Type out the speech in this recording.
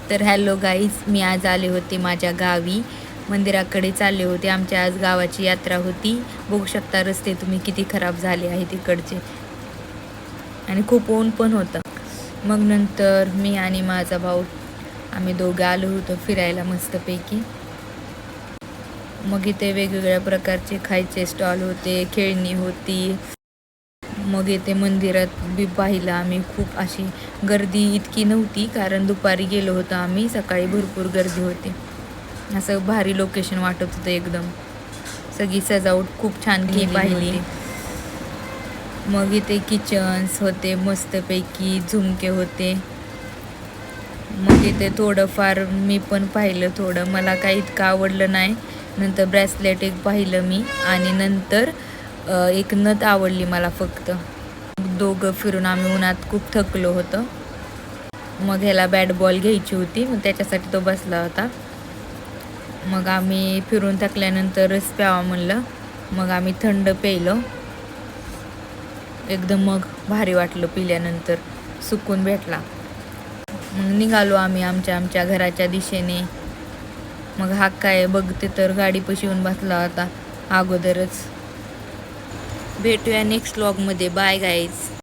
तर hello guys, मी आज आले होते माझ्या गावी. मंदिराकडे चालले होते. आमच्या आज गावाची यात्रा होती. बघू शकता रस्ते तुम्ही किती खराब झाले आहे तिकडचे, आणि खूप ऊन पण होतं. मग नंतर मी आणि माझा भाऊ आम्ही दोघं आलो होतो फिरायला मस्तपैकी. मग इथे वेगवेगळ्या प्रकारचे खायचे स्टॉल होते, खेळणी होती. मग येथे मंदिरात बी पाहिलं आम्ही. खूप अशी गर्दी इतकी नव्हती, कारण दुपारी गेलो होतो आम्ही. सकाळी भरपूर गर्दी होती. असं भारी लोकेशन वाटत होतं एकदम. सगळी सजावट खूप छान केली पाहिली. मग इथे किचन्स होते मस्तपैकी, झुमके होते. मग इथे थोडंफार मी पण पाहिलं थोडं. मला काही इतकं आवडलं नाही. नंतर ब्रेसलेट एक पाहिलं मी, आणि नंतर एक नथ आवडली मला फक्त. दोघं फिरून आम्ही उन्हात खूप थकलो होतो. मग ह्याला बॅट बॉल घ्यायची होती, मग त्याच्यासाठी तो बसला होता. मग आम्ही फिरून थकल्यानंतर रस प्यावा म्हणलं. मग आम्ही थंड प्यायलो एकदम. मग भारी वाटलं पिल्यानंतर, सुकून भेटला. मग निघालो आम्ही आमच्या घराच्या दिशेने. मग हा काय बघते तर गाडीपाशी येऊन बसला होता अगोदरच. भेटूया नेक्स्ट व्लॉगमध्ये. Bye guys.